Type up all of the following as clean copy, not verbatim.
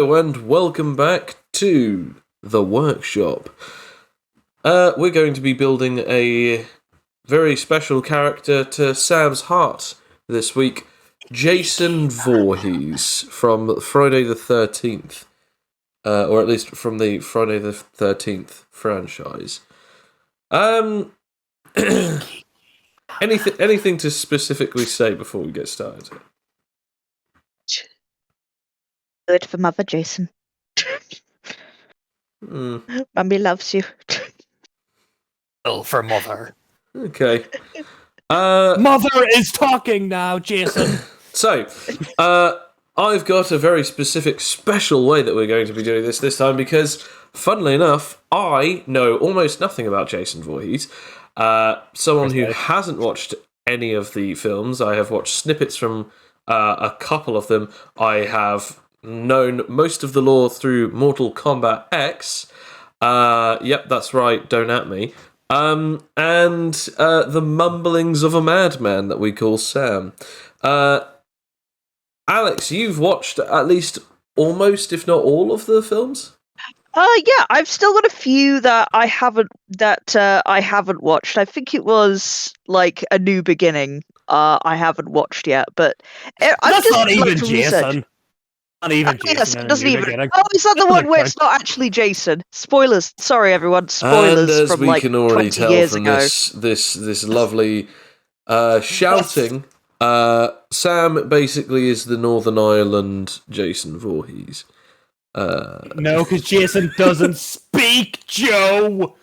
And welcome back to the workshop. We're going to be building a very special character to Sam's heart this week, Jason Voorhees from Friday the 13th, or at least from the Friday the 13th franchise. Anything to specifically say before we get started? Do it for Mother, Jason. Mummy loves you. Oh, for Mother. Okay. Mother is talking now, Jason. So, I've got a very specific, special way that we're going to be doing this time because, funnily enough, I know almost nothing about Jason Voorhees. Someone who hasn't watched any of the films. I have watched snippets from a couple of them. I have known most of the lore through Mortal Kombat X. Yep, that's right, don't at me. And the mumblings of a madman that we call Sam. Alex, you've watched at least almost, if not all, of the films? Yeah, I've still got a few that I haven't watched. I think it was like A New Beginning. I haven't watched yet, but That's not even Jason. Not even Jason. Yes, it doesn't even. Beginning. Oh, is that the one where it's not actually Jason? Spoilers. Sorry, everyone. Spoilers and as from we like can already 20 tell years from ago. this lovely shouting, Sam basically is the Northern Ireland Jason Voorhees. No, because Jason doesn't speak, Joe.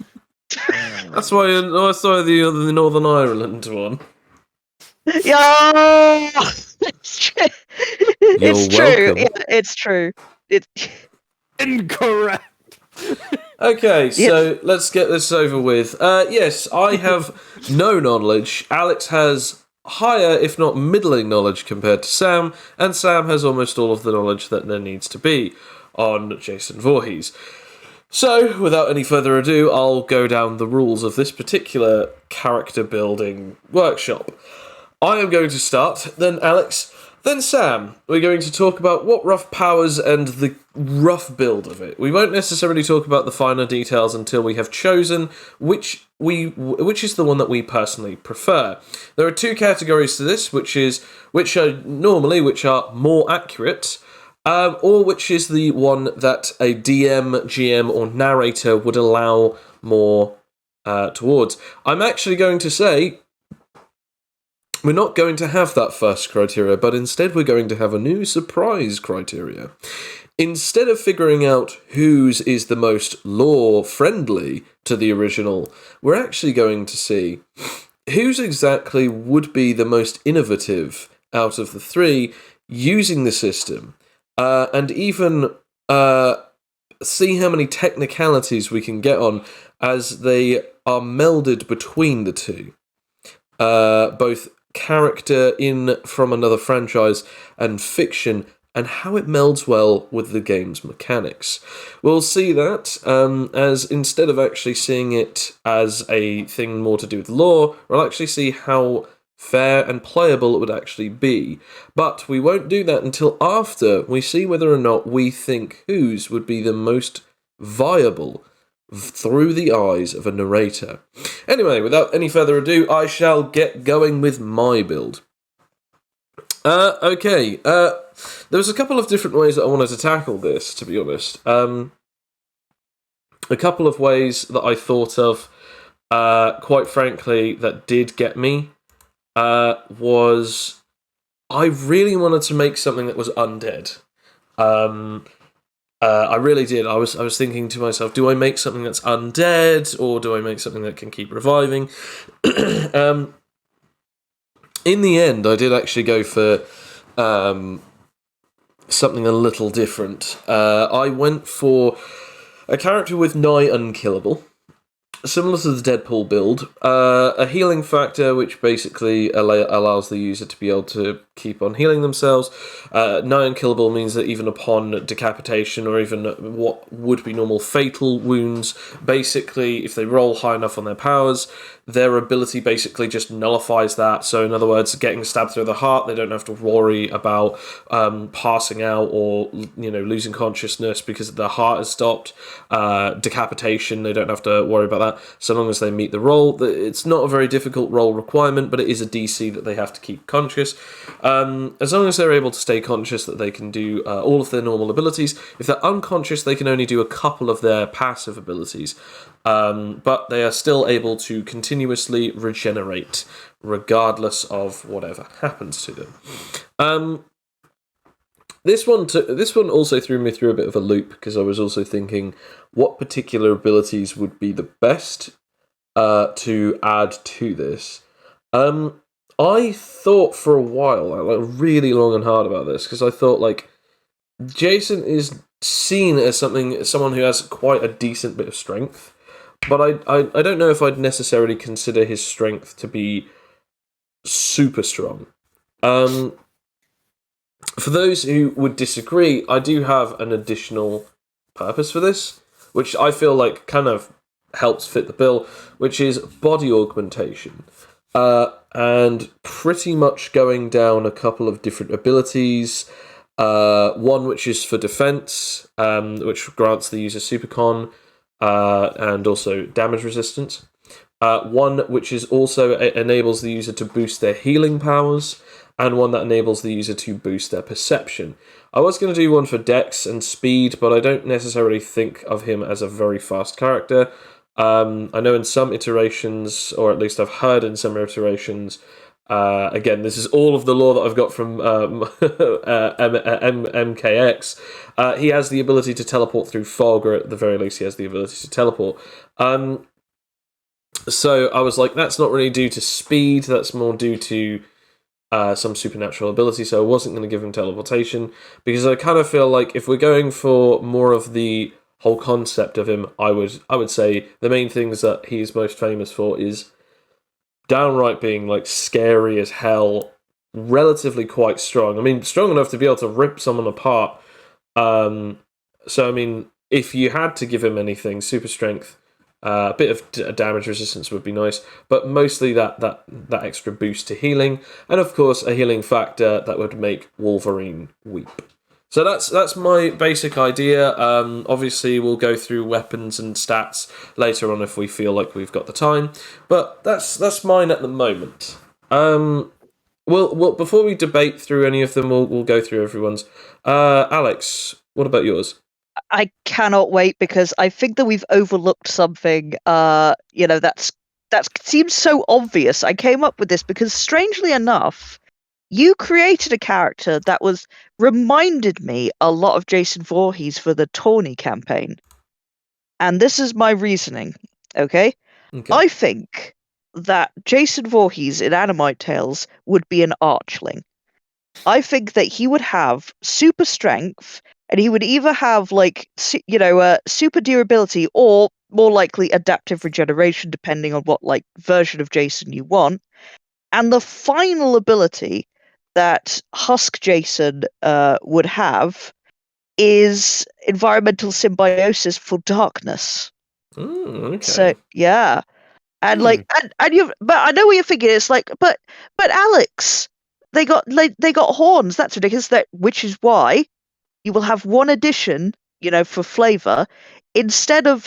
That's why I saw the Northern Ireland one. Yeah, it's true. It's true. welcome. Yeah, it's true. Incorrect. Okay, so let's get this over with. Yes, I have no knowledge. Alex has higher, if not middling knowledge compared to Sam, and Sam has almost all of the knowledge that there needs to be on Jason Voorhees. So, without any further ado, I'll go down the rules of this particular character building workshop. I am going to start, then Alex, then Sam. We're going to talk about what rough powers and the rough build of it. We won't necessarily talk about the finer details until we have chosen which is the one that we personally prefer. There are two categories to this, which are more accurate, or which is the one that a DM, GM, or narrator would allow more towards. I'm actually going to say we're not going to have that first criteria, but instead we're going to have a new surprise criteria. Instead of figuring out whose is the most lore-friendly to the original, we're actually going to see whose exactly would be the most innovative out of the three using the system, and even see how many technicalities we can get on as they are melded between the two. Both character in from another franchise and fiction, and how it melds well with the game's mechanics. We'll see that as instead of actually seeing it as a thing more to do with lore, we'll actually see how fair and playable it would actually be. But we won't do that until after we see whether or not we think whose would be the most viable through the eyes of a narrator. Anyway, without any further ado, I shall get going with my build. Okay, there's a couple of different ways that I wanted to tackle this, to be honest. A couple of ways that I thought of, quite frankly, that did get me, was I really wanted to make something that was undead. I really did. I was thinking to myself, do I make something that's undead, or do I make something that can keep reviving? In the end, I did actually go for something a little different. I went for a character with nigh unkillable, similar to the Deadpool build, a healing factor which basically allows the user to be able to keep on healing themselves. Nigh unkillable means that even upon decapitation or even what would be normal fatal wounds, basically, if they roll high enough on their powers, their ability basically just nullifies that. So, in other words, getting stabbed through the heart, they don't have to worry about passing out or losing consciousness because the heart has stopped. Decapitation, they don't have to worry about that so long as they meet the roll. It's not a very difficult roll requirement, but it is a DC that they have to keep conscious. As long as they're able to stay conscious, that they can do all of their normal abilities. If they're unconscious, they can only do a couple of their passive abilities. But they are still able to continuously regenerate, regardless of whatever happens to them. This one also threw me through a bit of a loop, because I was also thinking what particular abilities would be the best to add to this. I thought for a while, like really long and hard about this, because I thought like Jason is seen as someone who has quite a decent bit of strength, but I don't know if I'd necessarily consider his strength to be super strong. For those who would disagree, I do have an additional purpose for this, which I feel like kind of helps fit the bill, which is body augmentation. And pretty much going down a couple of different abilities. One which is for defense, which grants the user supercon and also damage resistance. One which is also enables the user to boost their healing powers, and one that enables the user to boost their perception. I was going to do one for dex and speed, but I don't necessarily think of him as a very fast character. I know in some iterations, or at least I've heard in some iterations, again, this is all of the lore that I've got from MKX, he has the ability to teleport through fog, or at the very least he has the ability to teleport. So I was like, that's not really due to speed, that's more due to some supernatural ability, so I wasn't going to give him teleportation, because I kind of feel like if we're going for more of the whole concept of him, I would say the main things that he's most famous for is downright being like scary as hell, relatively quite strong. I mean, strong enough to be able to rip someone apart. So I mean, if you had to give him anything, super strength, a bit of damage resistance would be nice, but mostly that extra boost to healing, and of course a healing factor that would make Wolverine weep. So that's my basic idea. Obviously, we'll go through weapons and stats later on if we feel like we've got the time, but that's mine at the moment. Well, before we debate through any of them, we'll go through everyone's. Alex, what about yours? I cannot wait, because I think that we've overlooked something. That seems so obvious. I came up with this because, strangely enough, you created a character that reminded me a lot of Jason Voorhees for the Tawny campaign, and this is my reasoning. Okay, I think that Jason Voorhees in Animite Tales would be an archling. I think that he would have super strength, and he would either have super durability, or more likely adaptive regeneration, depending on what version of Jason you want. And the final ability that Husk Jason would have is environmental symbiosis for darkness. Okay. So yeah, and but I know what you're thinking. It's like, but Alex, they got horns. That's ridiculous. Which is why you will have one addition, for flavor. Instead of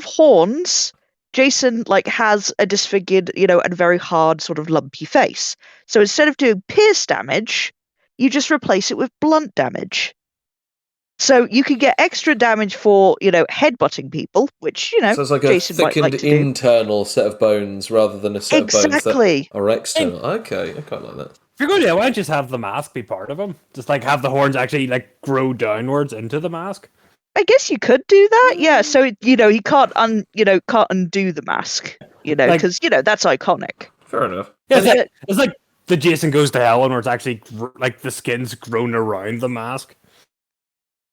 horns, Jason has a disfigured, and very hard sort of lumpy face. So instead of doing pierce damage, you just replace it with blunt damage. So you can get extra damage for, headbutting people, which, so it's like Jason a thickened might like to do. Internal set of bones rather than a set of bones that are external. Okay, I quite like that. If you're going to, why don't you just have the mask be part of him? Just have the horns actually grow downwards into the mask. I guess you could do that, yeah. So he can't undo the mask, because that's iconic. Fair enough. Yeah, it's like the Jason Goes to Hell one, where it's actually the skin's grown around the mask.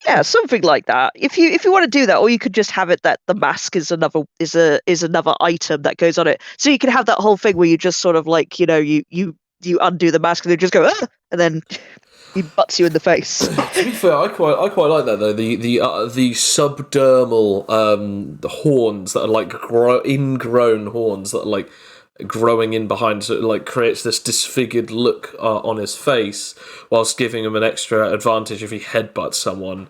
Yeah, something like that. If you want to do that, or you could just have it that the mask is another item that goes on it. So you can have that whole thing where you just sort of like, you undo the mask and they just go, ah! And then he butts you in the face. To be fair, I quite like that though. The subdermal the horns that are like ingrown horns that are like growing in behind, so it like creates this disfigured look on his face, whilst giving him an extra advantage if he headbutts someone.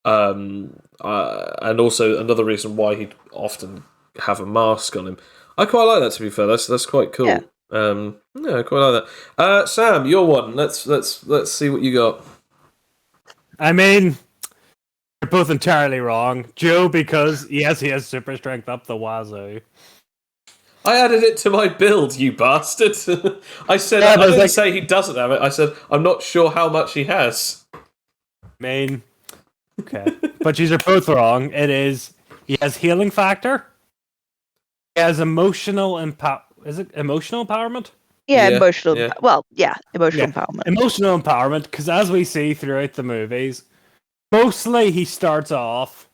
And also another reason why he'd often have a mask on him. I quite like that. To be fair, that's quite cool. Yeah. I quite like that. Sam, your one. Let's see what you got. I mean, you're both entirely wrong. Joe, because yes, he has super strength up the wazoo. I added it to my build, you bastard. I said I didn't say he doesn't have it. I said I'm not sure how much he has. I mean, okay, but you're both wrong. He has healing factor. He has emotional Is it emotional empowerment? Yeah, Yeah, emotional. yeah. Well, yeah, emotional empowerment. Emotional empowerment, because as we see throughout the movies, mostly he starts off.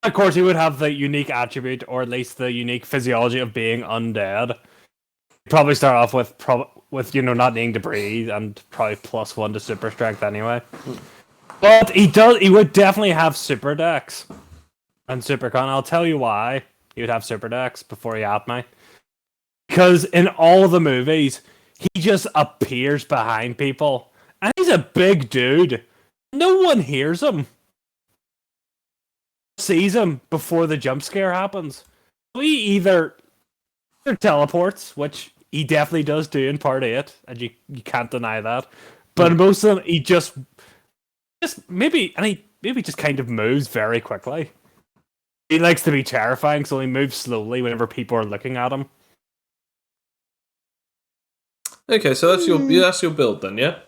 Of course, he would have the unique attribute, or at least the unique physiology of being undead. He'd probably start off with not needing to breathe and probably +1 to super strength anyway. But he would definitely have super dex and super con. I'll tell you why he would have super dex before you at me. Because in all of the movies, he just appears behind people, and he's a big dude. No one hears him. Sees him before the jump scare happens. So he either teleports, which he definitely does do in part 8, and you can't deny that. But most of them, he just maybe just kind of moves very quickly. He likes to be terrifying, so he moves slowly whenever people are looking at him. Okay, so that's your build then, yeah?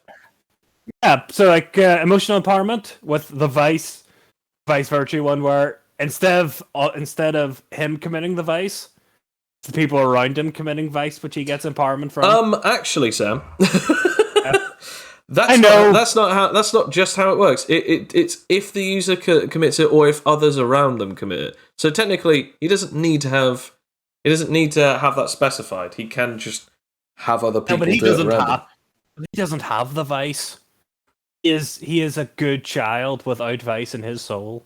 Yeah, so like emotional empowerment with the vice virtue one, where instead of him committing the vice, the people around him committing vice, which he gets empowerment from. Actually, Sam, I know that's not just how it works. It's if the user commits it, or if others around them commit it. So technically, he doesn't need to have that specified. He can just have other people do it around him. He doesn't have the vice. He is a good child without vice in his soul.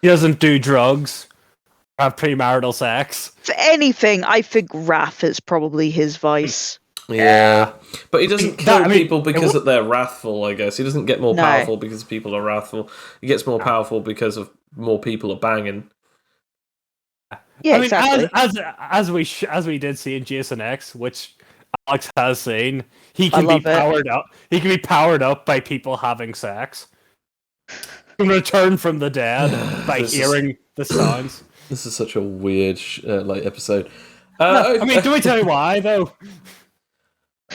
He doesn't do drugs, have premarital sex. If anything, I think wrath is probably his vice. Yeah, but he doesn't kill people because they're wrathful, I guess. He doesn't get more powerful because people are wrathful. He gets more powerful because of more people are banging. Yeah, exactly. As we did see in Jason X, which Alex has seen, he can be powered up. He can be powered up by people having sex. Can return from the dead by hearing the sounds. This is such a weird episode. I mean, do we tell you why though?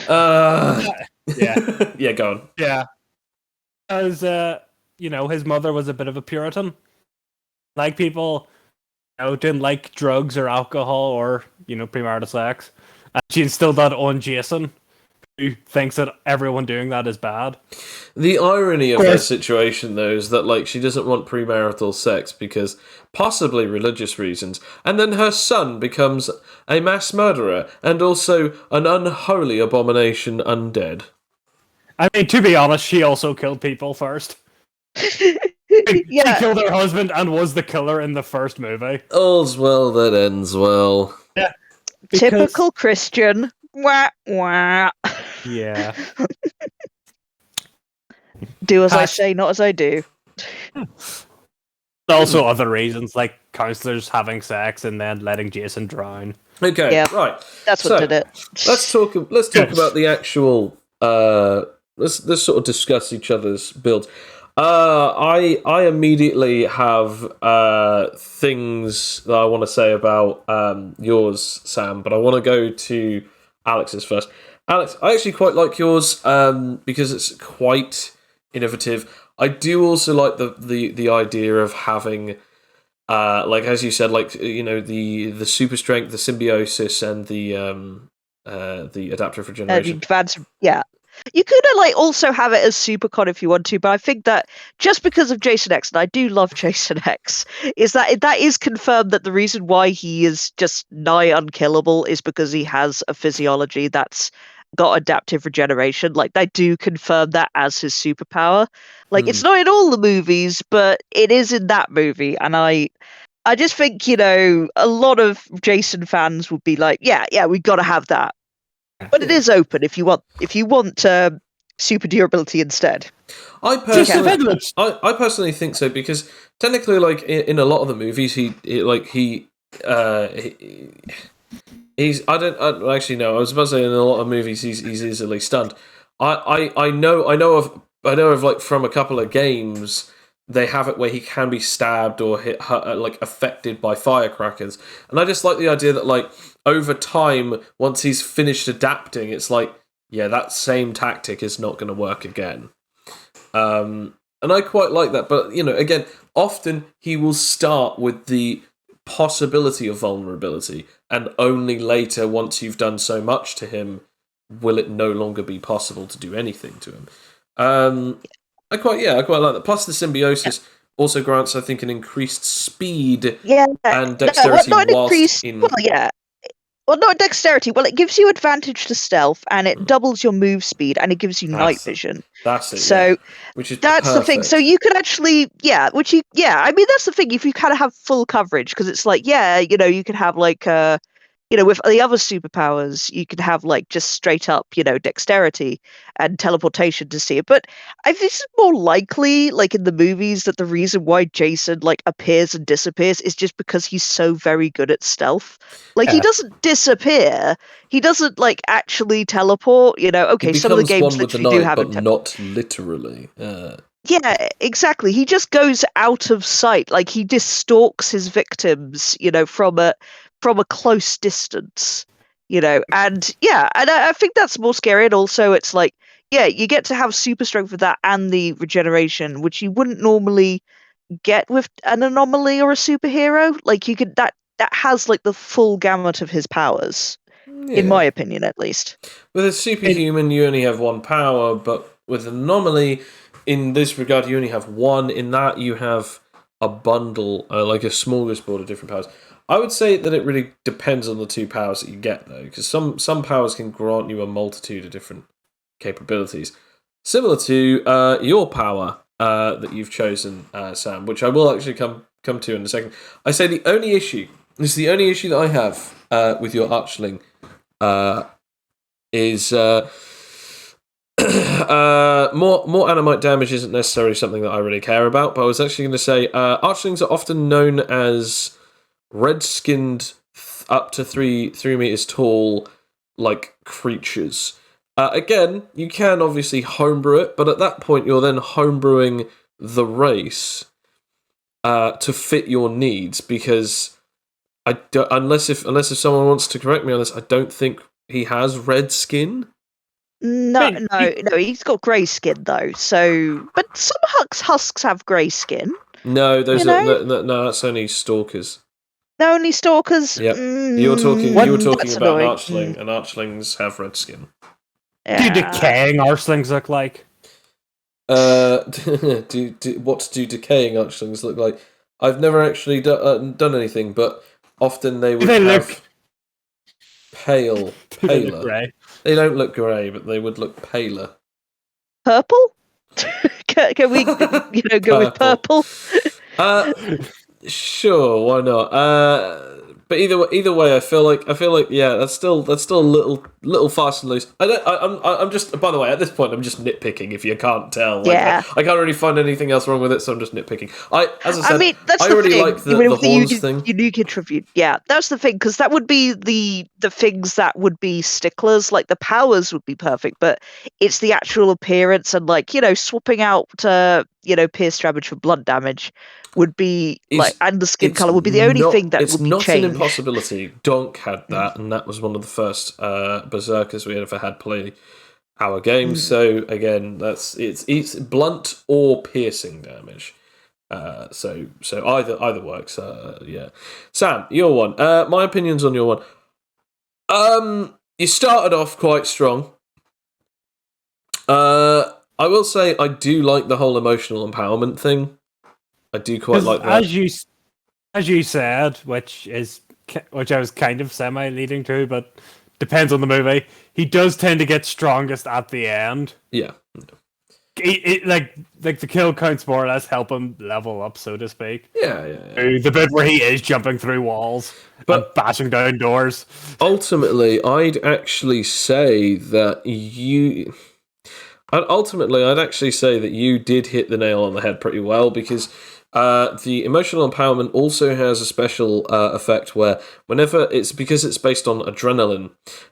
Yeah, go on. Yeah, because his mother was a bit of a Puritan. Like people, didn't like drugs or alcohol or premarital sex, and she instilled that on Jason, who thinks that everyone doing that is bad. The irony of her situation, though, is that she doesn't want premarital sex because possibly religious reasons, and then her son becomes a mass murderer and also an unholy abomination undead. I mean, to be honest, she also killed people first. She killed her husband and was the killer in the first movie. All's well that ends well. Yeah. Typical Christian. Wah, wah. Yeah. Do as I say, not as I do. Also other reasons, like counselors having sex and then letting Jason drown. Okay, right. That's what did it. Let's talk about the actual... Let's sort of discuss each other's builds. I immediately have things that I want to say about yours, Sam, but I want to go to Alex's first. Alex, I actually quite like yours because it's quite innovative. I do also like the idea of having, as you said, the super strength, the symbiosis, and the adaptive regeneration. Yeah. You could like also have it as Supercon if you want to, but I think that just because of Jason X, and I do love Jason X, is that is confirmed that the reason why he is just nigh unkillable is because he has a physiology that's got adaptive regeneration. Like they do confirm that as his superpower. Like it's not in all the movies, but it is in that movie, and I just think, a lot of Jason fans would be like, yeah, we got to have that. But it is open if you want super durability instead. I personally think so, because technically, like in a lot of the movies, he's I actually no, I was about to say in a lot of movies he's easily stunned. I know of like from a couple of games they have it where he can be stabbed or like affected by firecrackers, and I just like the idea that like over time, once he's finished adapting, it's like, yeah, that same tactic is not going to work again. And I quite like that, but again, often he will start with the possibility of vulnerability, and only later, once you've done so much to him, will it no longer be possible to do anything to him. I quite like that. Plus, the symbiosis also grants, I think, an increased speed and dexterity whilst in. Well, yeah. Well, not dexterity. Well, it gives you advantage to stealth, and it doubles your move speed, and it gives you night vision. That's it. So which is that's perfect. the thing. So you could actually, I mean, that's the thing. If you kind of have full coverage, because it's like, you could have like with the other superpowers, you can have like just straight up, dexterity and teleportation to see it. But I think it's more likely, like in the movies, that the reason why Jason like appears and disappears is just because he's so very good at stealth. Like he doesn't disappear, he doesn't like actually teleport. Okay, some of the games literally do have but not literally. Yeah, exactly. He just goes out of sight, like he just stalks his victims, from a close distance, and I think that's more scary. And also, it's like, you get to have super strength with that and the regeneration, which you wouldn't normally get with an anomaly or a superhero. Like you could that has like the full gamut of his powers, in my opinion, at least. With a superhuman, you only have one power, but with an anomaly, in this regard, you only have one. In that, you have a bundle, like a smorgasbord of different powers. I would say that it really depends on the two powers that you get, though, because some powers can grant you a multitude of different capabilities, similar to your power that you've chosen, Sam, which I will actually come to in a second. I say the only issue that I have with your Archling is more Animite damage isn't necessarily something that I really care about, but I was actually going to say Archlings are often known as red-skinned, up to 3 meters tall, like creatures. Again, you can obviously homebrew it, but at that point you're then homebrewing the race to fit your needs, because unless if someone wants to correct me on this, I don't think he has red skin. No, he's got grey skin though. So, but some husks have grey skin. No, no, that's only stalkers. No, only stalkers. Yep. You were talking about annoying. an Archling, and Archlings have red skin. Yeah. Do decaying Archlings look like? What do decaying Archlings look like? I've never actually done anything, but often they would have paler. They don't look grey, but they would look paler. Purple? Can we, go with purple? Sure, why not? But either way, I feel like that's still a little fast and loose. I'm just, by the way, at this point I'm just nitpicking. If you can't tell, I can't really find anything else wrong with it, so I'm just nitpicking. I already like the horns thing. Unique attribute, that's the thing, because that would be the things that would be sticklers. Like the powers would be perfect, but it's the actual appearance and swapping out pierce damage for blunt damage would be and the skin color would be the only thing that would be changed. It's not an impossibility. Donk had that, and that was one of the first berserkers we ever had play our game. So again, it's blunt or piercing damage. So either works. Sam, your one. My opinions on your one. You started off quite strong. I will say I do like the whole emotional empowerment thing. I do quite like that. As you said, which I was kind of semi leading to, but depends on the movie. He does tend to get strongest at the end. Yeah. Like the kill counts more or less help him level up, so to speak. Yeah. The bit where he is jumping through walls and bashing down doors. Ultimately, I'd actually say that you did hit the nail on the head pretty well, because the emotional empowerment also has a special effect where because it's based on adrenaline,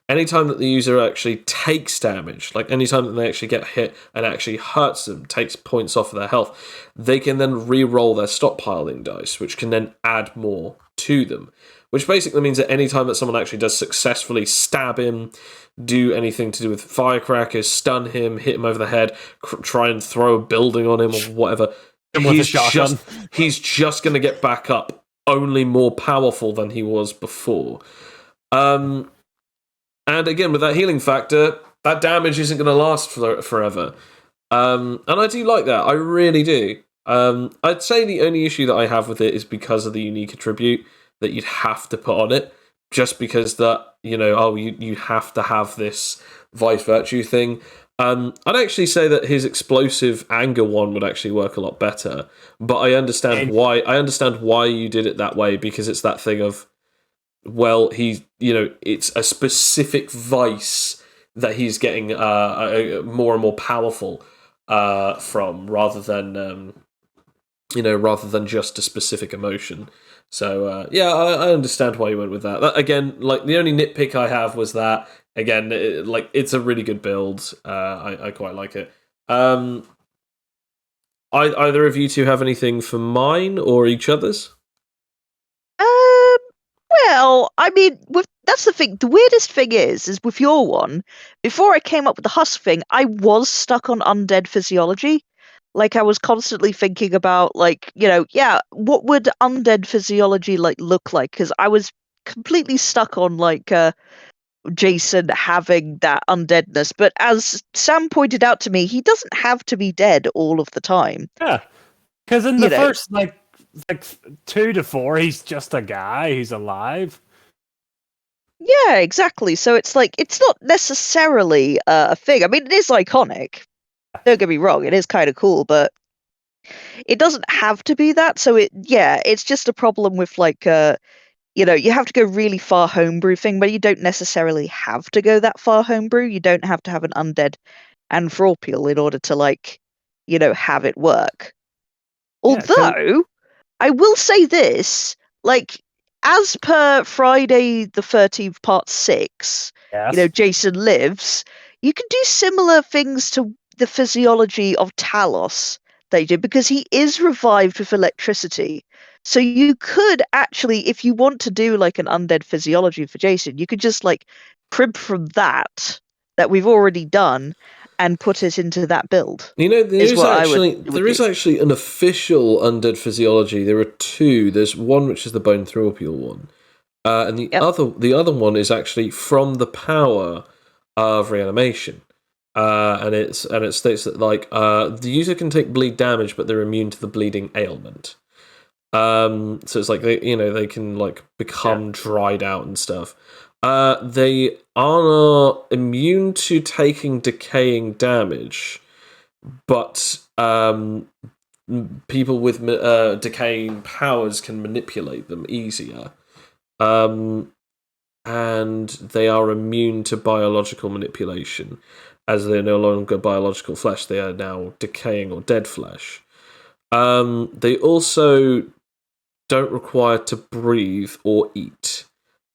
anytime that the user actually takes damage, like anytime that they actually get hit and actually hurts them, takes points off of their health, they can then re-roll their stockpiling dice, which can then add more to them. Which basically means that any time that someone actually does successfully stab him, do anything to do with firecrackers, stun him, hit him over the head, try and throw a building on him or whatever, he's just going to get back up, only more powerful than he was before. And again, with that healing factor, that damage isn't going to last forever. And I do like that. I really do. I'd say the only issue that I have with it is because of the unique attribute that you'd have to put on it, just because that, you have to have this vice virtue thing. I'd actually say that his explosive anger one would actually work a lot better, but I understand why. I understand why you did it that way, because it's that thing of, well, it's a specific vice that he's getting more and more powerful from, rather than just a specific emotion. So, I understand why you went with that. Again, like, the only nitpick I have was that, again, it's a really good build. I quite like it. Either of you two have anything for mine or each other's? Well, I mean, that's the thing. The weirdest thing is with your one, before I came up with the husk thing, I was stuck on Undead Physiology. Like, I was constantly thinking about, like, what would Undead Physiology, like, look like? Because I was completely stuck on, like, Jason having that undeadness. But as Sam pointed out to me, he doesn't have to be dead all of the time. Yeah, because in the first, like 2 to 4, he's just a guy who's alive. Yeah, exactly. So it's like, it's not necessarily a thing. I mean, it is iconic. Don't get me wrong, it is kind of cool, but it doesn't have to be that. So it's just a problem with, like, you have to go really far homebrew thing, but you don't necessarily have to go that far homebrew. You don't have to have an undead anthropial in order to, like, have it work. Although, I will say this, like, as per Friday the 13th part 6, yes. Jason Lives, you can do similar things to the physiology of Talos they did, because he is revived with electricity. So you could actually, if you want to do, like, an undead physiology for Jason, you could just, like, crib from that we've already done and put it into that build. There is actually an official Undead Physiology. There are two. There's one which is the Bonethropial one, and the other one is actually from the power of reanimation. And it states that, like, the user can take bleed damage, but they're immune to the bleeding ailment. So it's like they can, like, become dried out and stuff. They are immune to taking decaying damage, but people with decaying powers can manipulate them easier. And they are immune to biological manipulation. As they're no longer biological flesh, they are now decaying or dead flesh. They also don't require to breathe or eat.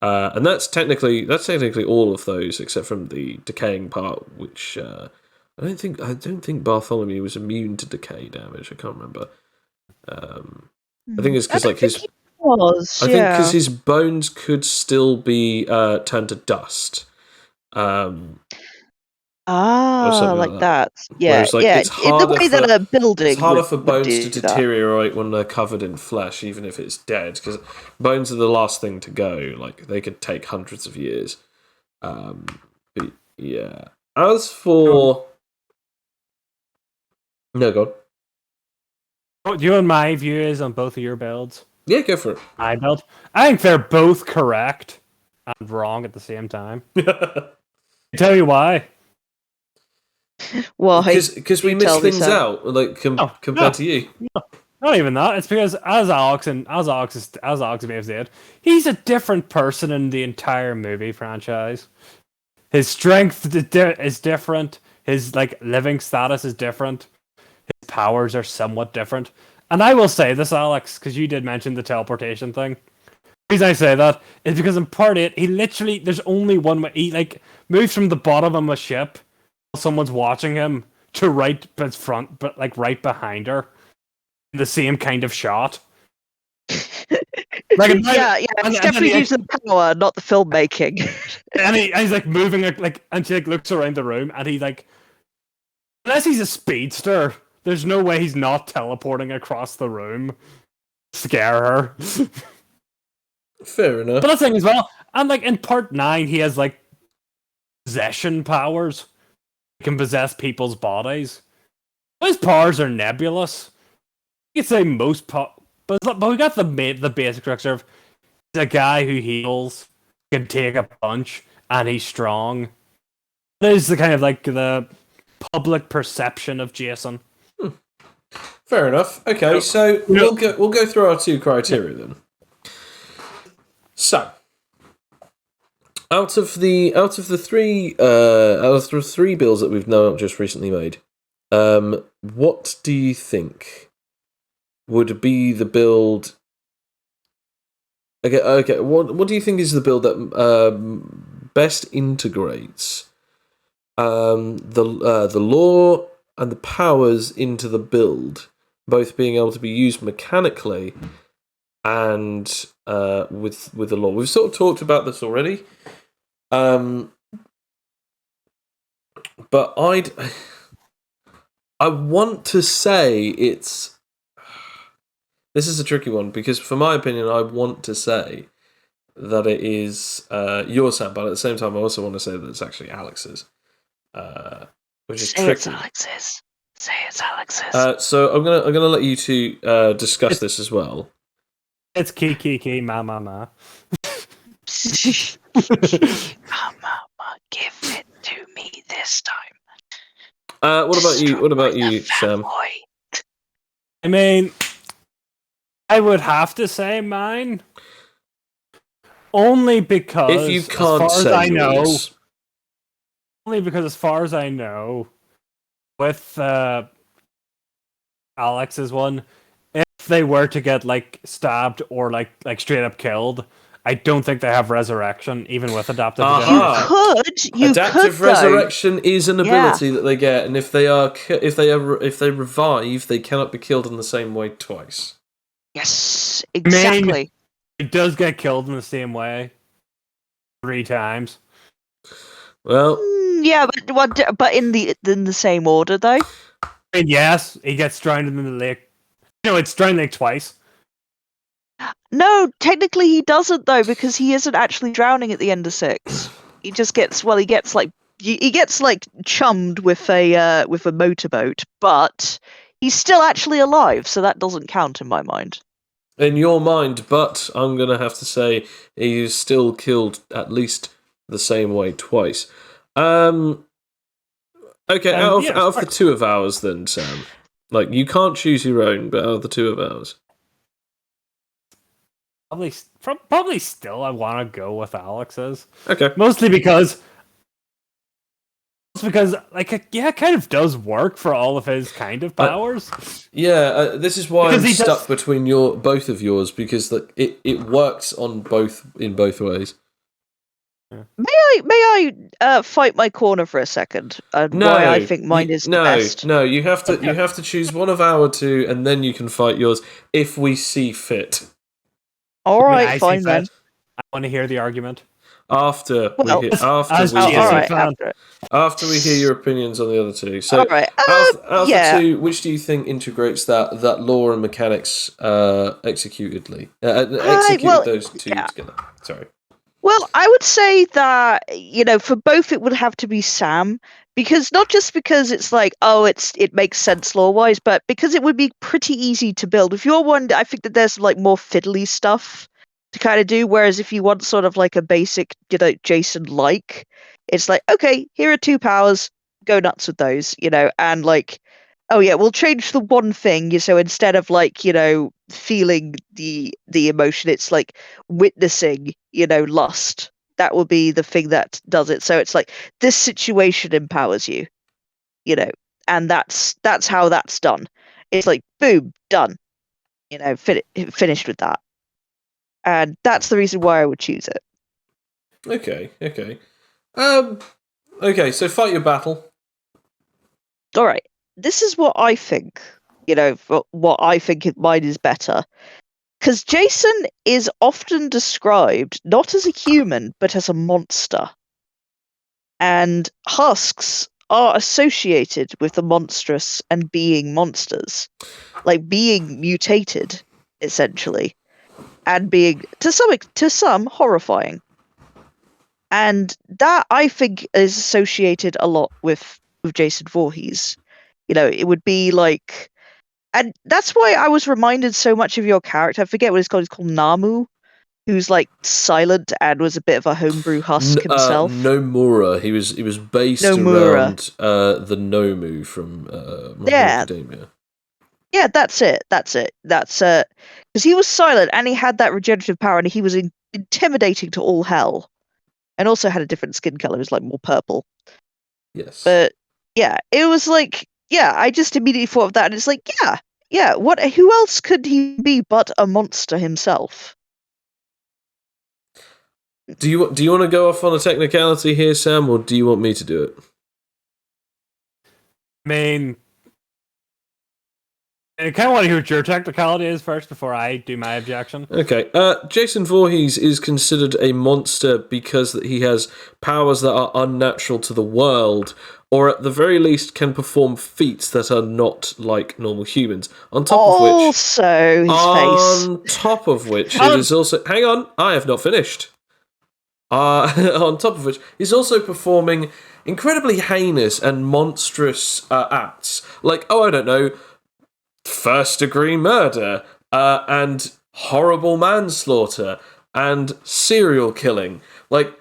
And that's technically all of those, except from the decaying part, which I don't think Bartholomew was immune to decay damage. I can't remember. I think it's because, like, because his bones could still be turned to dust. Like that. Yeah, Whereas, like, it's harder in the way that a building it's harder for bones to that. deteriorate when they're covered in flesh, even if it's dead, because bones are the last thing to go. Like, they could take hundreds of years. But yeah. As for No, God. What do you and my view is on both of your builds? Yeah, go for it. My build? I think they're both correct and wrong at the same time. I'll tell you why. Well, Because we miss things out, like compared to you. Not even that. It's because as Alex may have said, he's a different person in the entire movie franchise. His strength is different. His living status is different. His powers are somewhat different. And I will say this, Alex, because you did mention the teleportation thing. The reason I say that is because in part 8, he literally, there's only one way. He moves from the bottom of a ship while someone's watching him to right his front, but right behind her. The same kind of shot. Yeah. It's definitely using the power, not the filmmaking. And he's moving and she looks around the room, and he's unless he's a speedster, there's no way he's not teleporting across the room. Scare her. Fair enough. But that's the thing as well. And in part 9, he has possession powers. He can possess people's bodies. His powers are nebulous. You could say but we got the basic structure of he's a guy who heals, can take a punch, and he's strong. That is the kind of the public perception of Jason. Fair enough. Okay, so we'll go through our 2 criteria then. So, out of the 3 bills that we've now just recently made, what do you think would be the build? Okay. What do you think is the build that best integrates the lore and the powers into the build, both being able to be used mechanically and with the lore? We've sort of talked about this already, but I want to say it's. This is a tricky one, because for my opinion, I want to say that it is your Sam, but at the same time, I also want to say that it's actually Alex's, which is tricky. Say it's Alex's. So I'm gonna let you 2 discuss this as well. It's key, ma. Give it to me this time. What about you, Sam? I mean, I would have to say mine, only because if you can't as far say as I yours. know, only because as far as I know, with Alex's one, if they were to get stabbed or straight up killed, I don't think they have resurrection, even with adaptive. You adaptive could, resurrection is an ability that they get, and if they revive, they cannot be killed in the same way twice. Yes, exactly. I mean, it does get killed in the same way 3 times. Well, yeah, but in the same order though. And yes, he gets drowned in the lake. It's drowned twice. No, technically he doesn't though, because he isn't actually drowning at the end of 6. He just gets he gets chummed with a motorboat, but he's still actually alive, so that doesn't count in my mind. In your mind, but I'm going to have to say he's still killed at least the same way twice. Okay, out of the 2 of ours then, Sam. You can't choose your own, but out of the 2 of ours. Probably still I want to go with Alex's. Okay. Mostly because it kind of does work for all of his kind of powers. This is why I'm stuck between both of yours, because it works in both ways. Yeah. May I fight my corner for a second? Why I think mine is the best. No, you have to choose one of our 2, and then you can fight yours if we see fit. All right, fine then. I want to hear the argument. After we hear your opinions on the other 2. So, right. out of the 2, which do you think integrates that lore and mechanics executedly? Execute those 2 together. Sorry. Well, I would say that, for both it would have to be Sam, because not just because it's like, oh, it makes sense lore-wise, but because it would be pretty easy to build. If you're one, I think that there's like more fiddly stuff to kind of do, whereas if you want sort of like a basic, Jason-like, it's like, okay, here are 2 powers, go nuts with those, and like, oh yeah, we'll change the one thing, so instead of like, feeling the emotion, it's like witnessing, lust. That will be the thing that does it. So it's like this situation empowers you, and that's how that's done. It's like boom, done. Finished with that, and that's the reason why I would choose it. Okay. Okay. So fight your battle. All right, this is what I think. What I think mine is better. Because Jason is often described not as a human, but as a monster. And husks are associated with the monstrous and being monsters. Like being mutated, essentially. And being, to some, horrifying. And that, I think, is associated a lot with Jason Voorhees. It would be like... And that's why I was reminded so much of your character. I forget what it's called. It's called Namu, who's like silent and was a bit of a homebrew husk himself. Nomura. He was based Nomura. around the Nomu from My Hero Academia. Yeah, that's it. That's because he was silent and he had that regenerative power and he was intimidating to all hell, and also had a different skin color. It was like more purple. Yes. But yeah, it was like, yeah, I just immediately thought of that, and it's like, yeah. What? Who else could he be but a monster himself? Do you want to go off on a technicality here, Sam, or do you want me to do it? I mean, I kind of want to hear what your technicality is first before I do my objection. Okay. Jason Voorhees is considered a monster because he has powers that are unnatural to the world, or at the very least can perform feats that are not like normal humans. On top of which, it is also... Hang on, I have not finished. On top of which, he's also performing incredibly heinous and monstrous acts. Like, I don't know, first-degree murder, and horrible manslaughter, and serial killing. Like,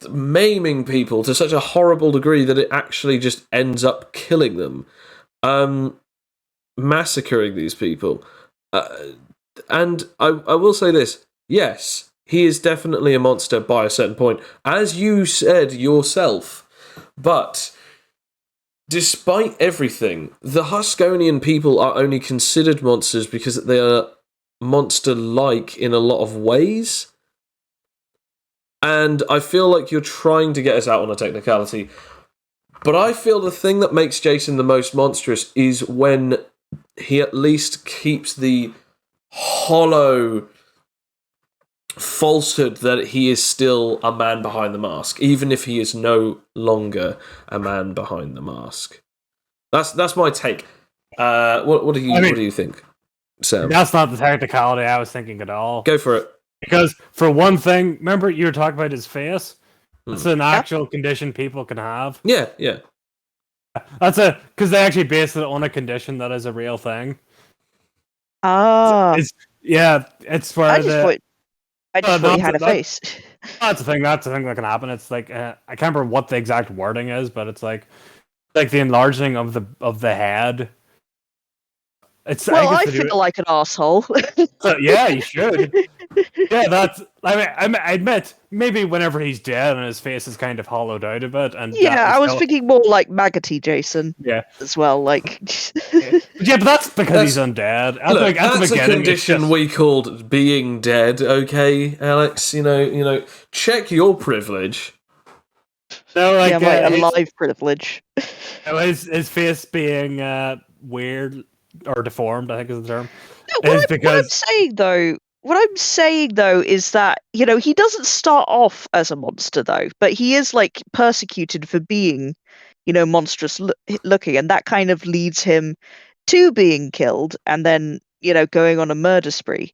maiming people to such a horrible degree that it actually just ends up killing them. Massacring these people. And I will say this, yes, he is definitely a monster by a certain point, as you said yourself. But despite everything, the Huskonian people are only considered monsters because they are monster-like in a lot of ways. And I feel like you're trying to get us out on a technicality. But I feel the thing that makes Jason the most monstrous is when he at least keeps the hollow falsehood that he is still a man behind the mask, even if he is no longer a man behind the mask. That's my take. What do you think, Sam? That's not the technicality I was thinking at all. Go for it. Because for one thing, remember you were talking about his face? It's an actual condition people can have. Yeah. That's because they actually based it on a condition that is a real thing. It's where I just thought he had a face. That's the thing that can happen. It's like I can't remember what the exact wording is, but it's like the enlarging of the head. I feel like an asshole. Yeah, you should. Yeah, I admit, maybe whenever he's dead and his face is kind of hollowed out a bit. And I was thinking more like maggoty Jason. Yeah, as well. Like, but that's because he's undead. That's a condition we called being dead. Okay, Alex. Check your privilege. No, like my alive privilege. His face being weird or deformed, I think is the term. What I'm saying though is that, he doesn't start off as a monster though, but he is like persecuted for being, monstrous looking, and that kind of leads him to being killed and then, going on a murder spree.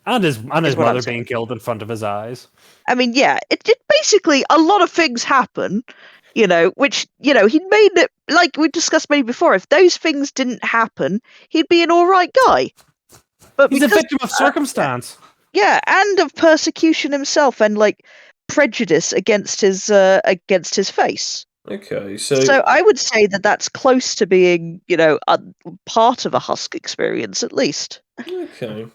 And his what I'm mother saying. being killed in front of his eyes. I mean, yeah, it basically a lot of things happen, which he made it like we discussed maybe before. If those things didn't happen, he'd be an all right guy. But He's a because victim of circumstance. yeah, and of persecution himself, and like prejudice against his face. Okay, So I would say that that's close to being, a part of a husk experience at least. okay.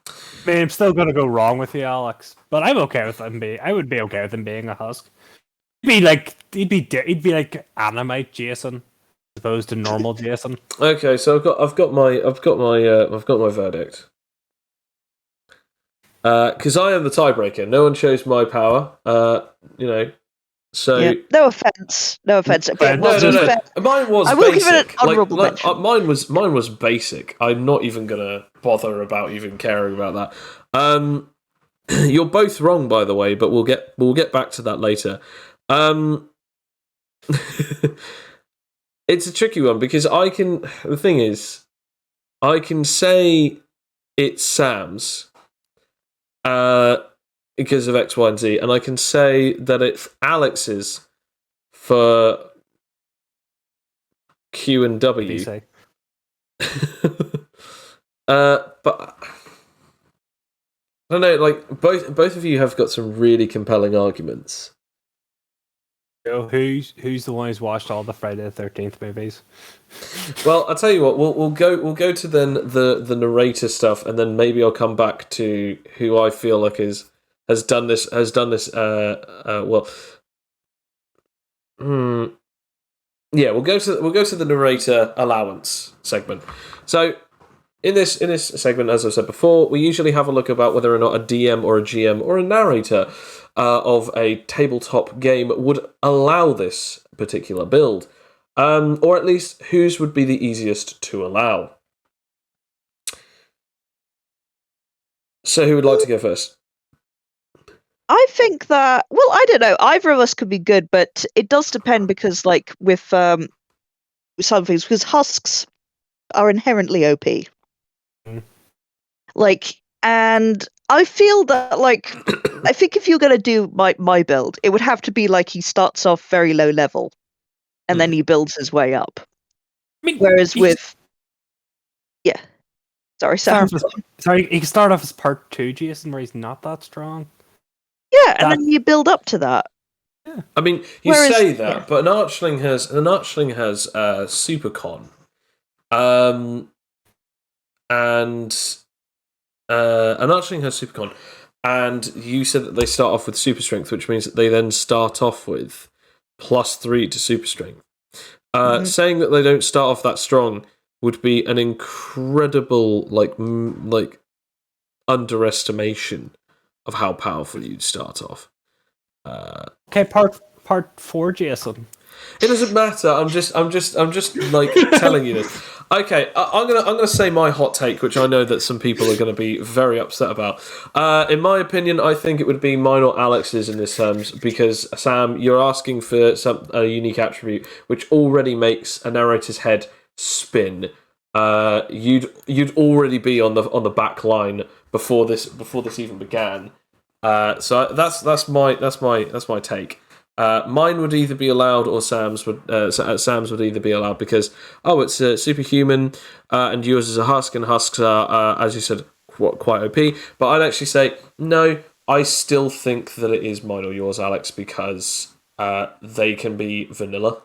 I mean, I'm still gonna go wrong with you, Alex, but I'm okay with him being. I would be okay with him being a husk. He'd be like Animite Jason, as opposed to normal Jason. Okay, so I've got my verdict. Because I am the tiebreaker. No one chose my power. So Yeah. No offense. Okay, well, no. fair, Mine was I will basic. give it an honourable mention. Mine was basic. I'm not even gonna bother about even caring about that. You're both wrong, by the way, but we'll get back to that later. It's a tricky one because the thing is, I can say it's Sam's, because of X, Y, and Z, and I can say that it's Alex's for Q and W. But I don't know. Like both of you have got some really compelling arguments. So who's the one who's watched all the Friday the 13th movies? Well, I'll tell you what. We'll go to then the narrator stuff, and then maybe I'll come back to who I feel like has done this. Well, yeah. We'll go to the narrator allowance segment. So in this segment, as I said before, we usually have a look about whether or not a DM or a GM or a narrator of a tabletop game would allow this particular build. Or at least, whose would be the easiest to allow? So, who would like to go first? I think that, well, I don't know. Either of us could be good, but it does depend because, like, with some things, because husks are inherently OP. Like, and I feel that, like, I think if you're going to do my build, it would have to be like he starts off very low level, and then he builds his way up. I mean, Whereas yeah. Sorry, Sam. Sorry, he can start off as part 2 Jason, where he's not that strong. Yeah, and then you build up to that. Yeah. I mean, say that, but an Archling has Supercon, and an Archling has Supercon, and you said that they start off with Super Strength, which means that they then start off with +3 to Super Strength. Saying that they don't start off that strong would be an incredible like underestimation of how powerful you'd start off. Okay, part 4 Jason. It doesn't matter. I'm just like telling you this. Okay, I'm gonna say my hot take, which I know that some people are going to be very upset about. In my opinion, I think it would be mine or Alex's in this terms, because Sam, you're asking for a unique attribute which already makes a narrator's head spin. You'd already be on the back line before this even began. So that's my take. Mine would either be allowed, or Sam's would either be allowed, because it's superhuman, and yours is a husk, and husks are, as you said, quite OP. But I'd actually say no. I still think that it is mine or yours, Alex, because they can be vanilla,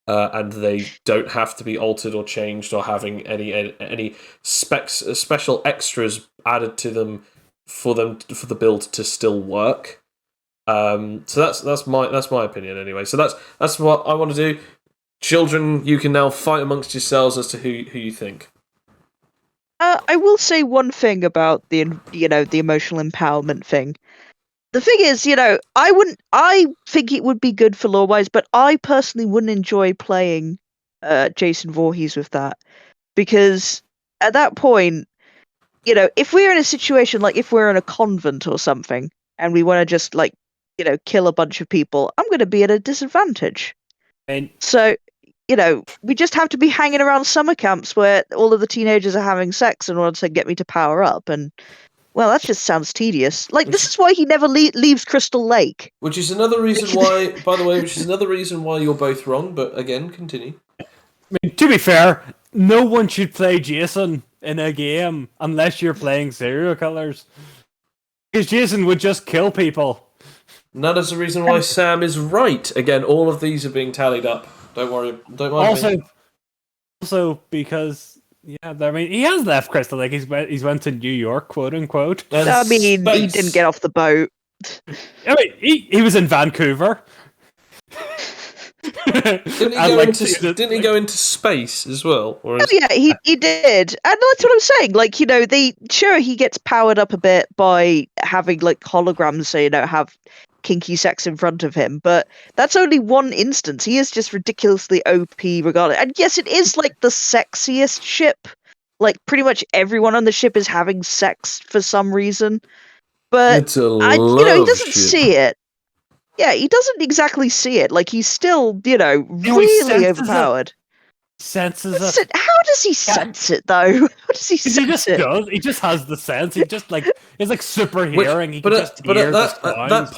and they don't have to be altered or changed or having any special extras added to them for the build to still work. So that's my opinion anyway. So that's what I want to do. Children, you can now fight amongst yourselves as to who you think. I will say one thing about the emotional empowerment thing. The thing is, I think it would be good for lore-wise, but I personally wouldn't enjoy playing Jason Voorhees with that, because at that point, if we're in a situation like if we're in a convent or something and we want to just kill a bunch of people, I'm going to be at a disadvantage. And so, we just have to be hanging around summer camps where all of the teenagers are having sex in order to get me to power up, and Well, that just sounds tedious. Like, this is why he never leaves Crystal Lake. Which is another reason why, by the way, you're both wrong, but again, continue. I mean, to be fair, no one should play Jason in a game unless you're playing serial killers. Because Jason would just kill people. And that is the reason why Sam is right. Again, all of these are being tallied up. Don't worry, don't mind me. Also, because... Yeah, I mean, he has left Crystal Lake. He's went to New York, quote unquote. And I mean, he space. didn't get off the boat. I mean, he was in Vancouver. Didn't he go into space as well? Or is... Yeah, he did, and that's what I'm saying. Like, you know, he gets powered up a bit by having like holograms, so have kinky sex in front of him, but that's only one instance. He is just ridiculously OP regardless. And yes, it is like the sexiest ship. Like, pretty much everyone on the ship is having sex for some reason. But it's a he doesn't see it. Yeah, he doesn't exactly see it. Like, he's still, really overpowered. Senses it. How does he sense it, though? How does he sense it? Does. He just has the sense. He just he's like super hearing. But at that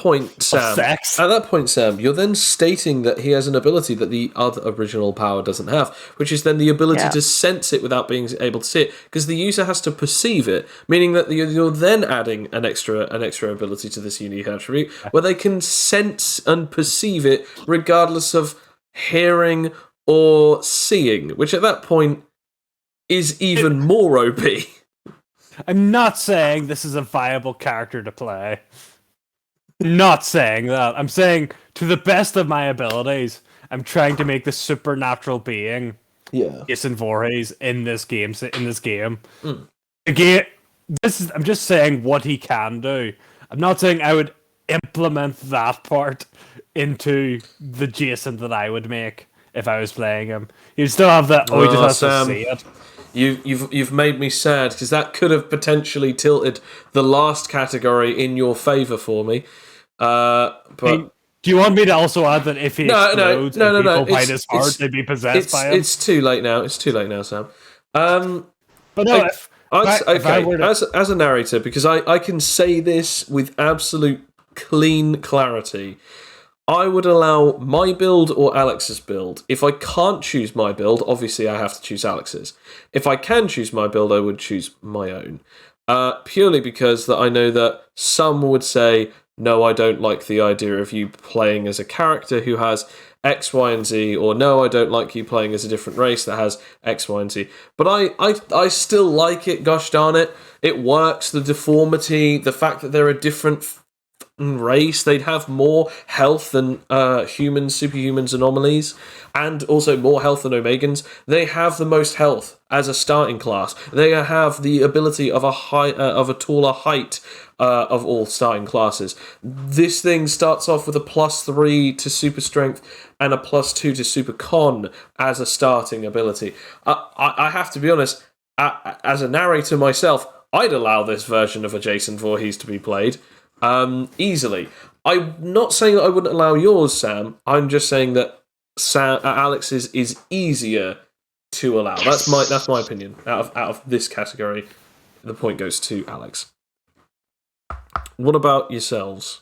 point, Sam, you're then stating that he has an ability that the other original power doesn't have, which is then the ability to sense it without being able to see it, because the user has to perceive it, meaning that you're then adding an extra ability to this unique attribute where they can sense and perceive it regardless of hearing or seeing, which at that point is even more OP. I'm not saying this is a viable character to play. Not saying that. I'm saying, to the best of my abilities, I'm trying to make the supernatural being Jason Voorhees in this game. I'm just saying what he can do. I'm not saying I would implement that part into the Jason that I would make if I was playing him. You'd still have that. He just has to see it. You've made me sad, because that could have potentially tilted the last category in your favour for me. But do you want me to also add that if he explodes and people bite his heart, they'd be possessed by him? It's too late now. Sam. But no, as a narrator, because I can say this with absolute clean clarity, I would allow my build or Alex's build. If I can't choose my build, obviously I have to choose Alex's. If I can choose my build, I would choose my own. Purely because that I know that some would say, no, I don't like the idea of you playing as a character who has X, Y, and Z, or no, I don't like you playing as a different race that has X, Y, and Z. But I still like it, gosh darn it. It works, the deformity, the fact that there are different race, they'd have more health than humans, superhumans, anomalies, and also more health than Omegans. They have the most health as a starting class. They have the ability of a taller height of all starting classes. This thing starts off with a +3 to super strength and a +2 to super con as a starting ability. I have to be honest, as a narrator myself, I'd allow this version of a Jason Voorhees to be played. Easily. I'm not saying that I wouldn't allow yours, Sam. I'm just saying that Alex's is easier to allow. Yes. That's my opinion. Out of this category, the point goes to Alex. What about yourselves?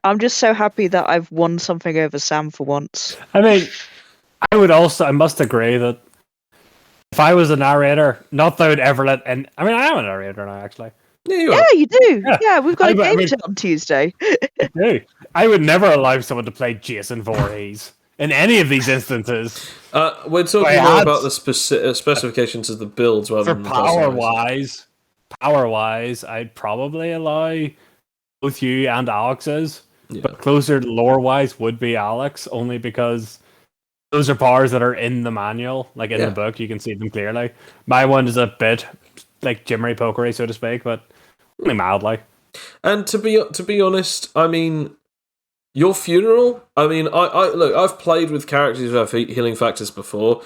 I'm just so happy that I've won something over Sam for once. I mean, I must agree that if I was a narrator, not that I would ever let. And I mean, I am a narrator now, actually. Yeah, you do. Yeah, we've got a game on Tuesday. I do. I would never allow someone to play Jason Voorhees in any of these instances. We're talking more about the specifications of the builds rather than power-wise, I'd probably allow both you and Alex's. Yeah. But closer lore-wise would be Alex, only because those are powers that are in the manual, like in the book. You can see them clearly. My one is a bit like jimmery pokery, so to speak, but only mildly. And to be honest, I mean, your funeral. I mean, I look. I've played with characters who have healing factors before.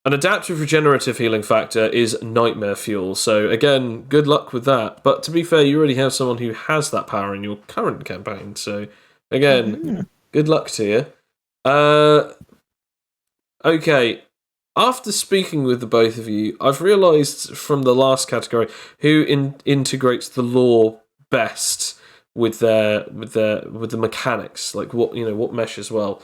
An adaptive regenerative healing factor is nightmare fuel. So again, good luck with that. But to be fair, you already have someone who has that power in your current campaign. So again, good luck to you. Okay. after speaking with the both of you, I've realised from the last category who integrates the lore best with the mechanics, like what meshes well.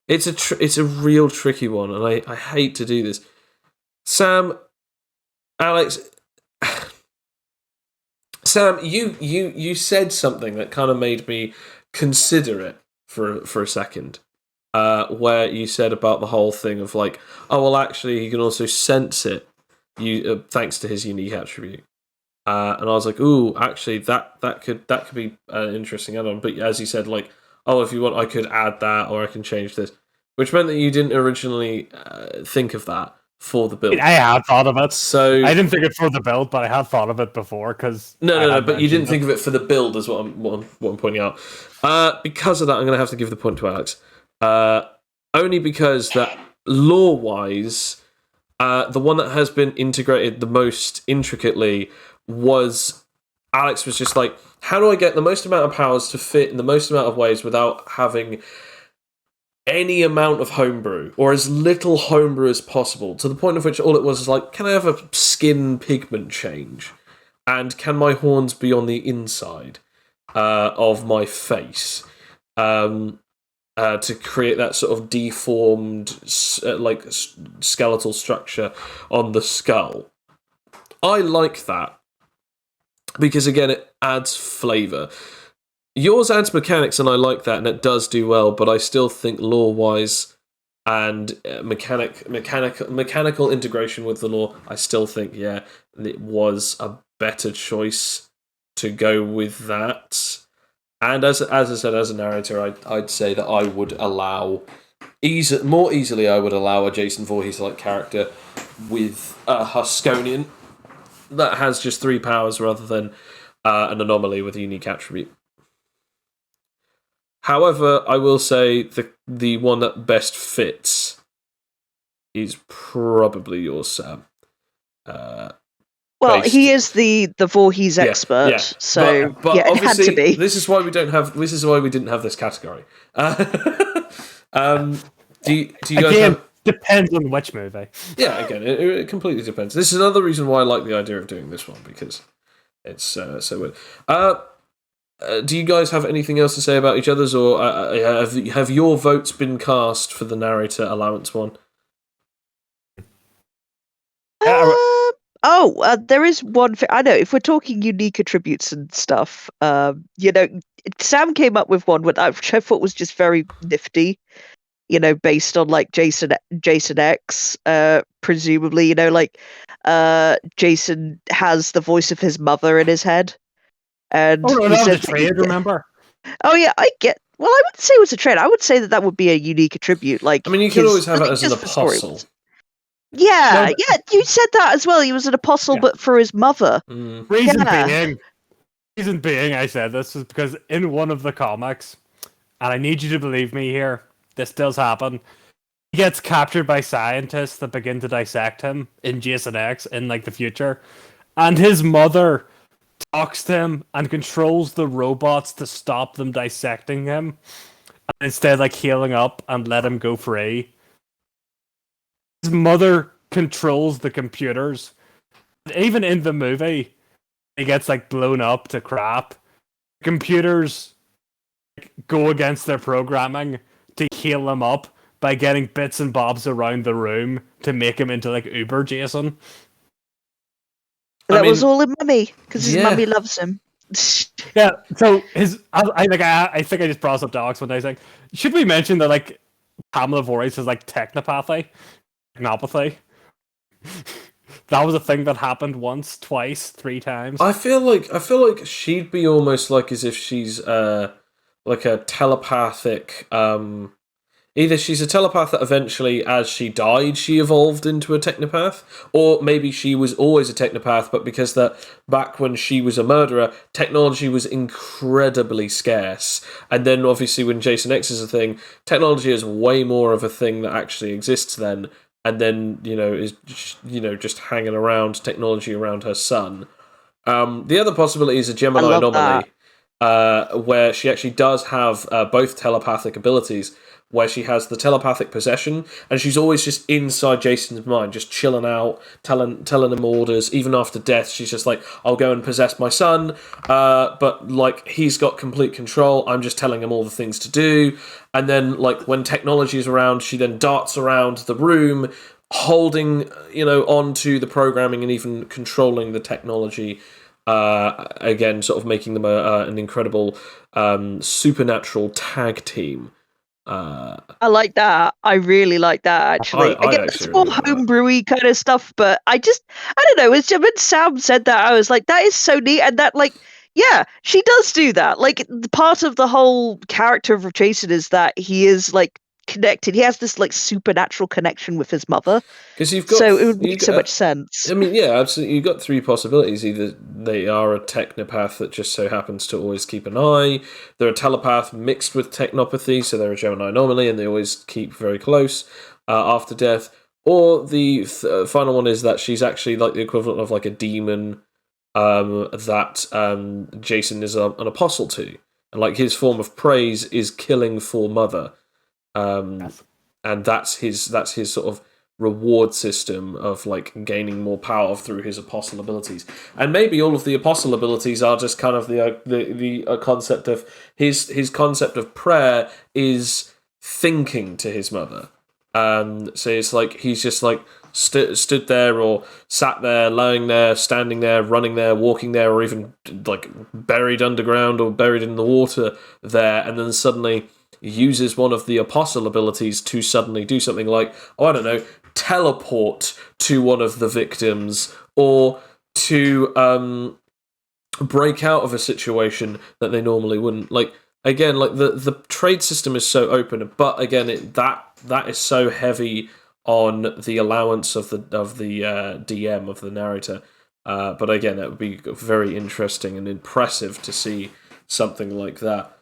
It's a real tricky one, and I hate to do this. Sam, Alex, Sam, you said something that kind of made me consider it for a second, where you said about the whole thing of like, oh well, actually he can also sense it, thanks to his unique attribute. And I was like, ooh, actually, that could be an interesting add-on. But as you said, like, oh, if you want, I could add that, or I can change this, which meant that you didn't originally think of that for the build. I had thought of it. So I didn't think it for the build, but I had thought of it before because no. But you didn't think of it for the build, is what I'm pointing out. Because of that, I'm going to have to give the point to Alex. Only because that lore-wise, the one that has been integrated the most intricately was Alex was just like, how do I get the most amount of powers to fit in the most amount of ways without having any amount of homebrew, or as little homebrew as possible, to the point of which all it was like, can I have a skin pigment change? And can my horns be on the inside of my face? To create that sort of deformed, skeletal structure on the skull. I like that, because again, it adds flavour. Yours adds mechanics, and I like that, and it does do well, but I still think lore-wise and mechanical integration with the lore, I still think, yeah, it was a better choice to go with that. And as I said, as a narrator, I'd say that I would allow more easily. I would allow a Jason Voorhees-like character with a Huskonian that has just 3 powers rather than an anomaly with a unique attribute. However, I will say the one that best fits is probably yours, Sam. Well, he is the Voorhees expert, so but yeah, it had to be. This is why we didn't have this category. Do you guys have? Depends on which movie. Yeah, again, it completely depends. This is another reason why I like the idea of doing this one, because it's so weird. Do you guys have anything else to say about each other's, or have your votes been cast for the narrator allowance one? There is one thing. I know, if we're talking unique attributes and stuff, Sam came up with one which I thought was just very nifty, based on like Jason X, presumably, Jason has the voice of his mother in his head. And that was a trade, remember? Oh yeah, I get. Well, I wouldn't say it was a trade. I would say that would be a unique attribute. Like, I mean, you could always have it as an apostle. Yeah, you said that as well. He was an apostle, but for his mother. Reason being, I said this is because in one of the comics, and I need you to believe me here, this does happen. He gets captured by scientists that begin to dissect him in Jason X in like the future, and his mother talks to him and controls the robots to stop them dissecting him, and instead like healing up and let him go free. His mother controls the computers. Even in the movie, he gets like blown up to crap. Computers go against their programming to heal him up by getting bits and bobs around the room to make him into like Uber Jason. That was all in Mummy, because his mummy loves him. Yeah, so I think I just brought up Alex one day saying, should we mention that like Pamela Voorhees has like technopathy? Technopathy? That was a thing that happened once, twice, 3 times. I feel like she'd be almost like as if she's like a telepathic. Either she's a telepath that eventually, as she died, she evolved into a technopath, or maybe she was always a technopath, but because that back when she was a murderer, technology was incredibly scarce. And then obviously when Jason X is a thing, technology is way more of a thing that actually exists then, and then, is, just hanging around technology around her son. The other possibility is a Gemini anomaly. where she actually does have both telepathic abilities, where she has the telepathic possession, and she's always just inside Jason's mind, just chilling out, telling him orders. Even after death, she's just like, I'll go and possess my son, but like he's got complete control. I'm just telling him all the things to do. And then like when technology is around, she then darts around the room, holding onto the programming and even controlling the technology. Again, sort of making them an incredible supernatural tag team. I like that. I really like that, actually. I Again, actually it's more really like that. homebrewy kind of stuff, but I don't know. When Sam said that, I was like, that is so neat. And that, like, yeah, she does do that. Like, part of the whole character of Jason is that he is, like, connected. He has this, like, supernatural connection with his mother. Because you've got, so it would make so much sense. I mean, yeah, absolutely. You've got three possibilities. Either they are a technopath that just so happens to always keep an eye, they're a telepath mixed with technopathy, so they're a Gemini anomaly and they always keep very close after death, or the final one is that she's actually like the equivalent of like a demon that Jason is an apostle to. And like his form of praise is killing for mother. Yes. And that's his sort of reward system of like gaining more power through his apostle abilities. And maybe all of the apostle abilities are just kind of the concept of his concept of prayer is thinking to his mother. So it's like he's just like stood there or sat there, lying there, standing there, running there, walking there, or even like buried underground or buried in the water there, and then suddenly uses one of the apostle abilities to suddenly do something like, I don't know, teleport to one of the victims, or to break out of a situation that they normally wouldn't. Like, again, like the trade system is so open, but again, that is so heavy on the allowance of the DM, of the narrator. But again, it would be very interesting and impressive to see something like that.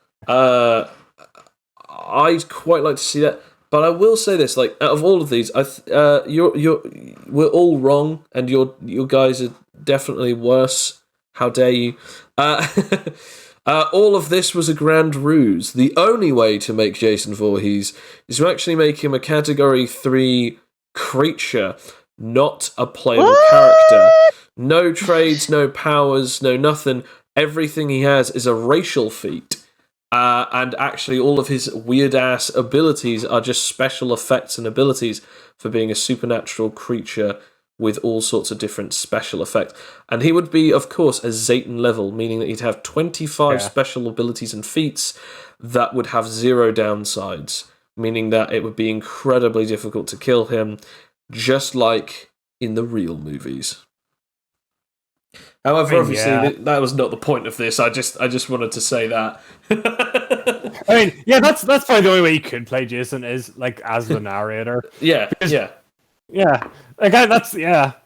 I'd quite like to see that, but I will say this: like, out of all of these, we're all wrong, and your guys are definitely worse. How dare you? All of this was a grand ruse. The only way to make Jason Voorhees is to actually make him a Category 3 creature, not a playable character. No trades, no powers, no nothing. Everything he has is a racial feat. And actually all of his weird-ass abilities are just special effects and abilities for being a supernatural creature with all sorts of different special effects. And he would be, of course, a Zayton level, meaning that he'd have 25 special abilities and feats that would have 0 downsides, meaning that it would be incredibly difficult to kill him, just like in the real movies. However, obviously, that was not the point of this. I just wanted to say that. I mean, yeah, that's probably the only way you could play Jason is like as the narrator. Yeah. Like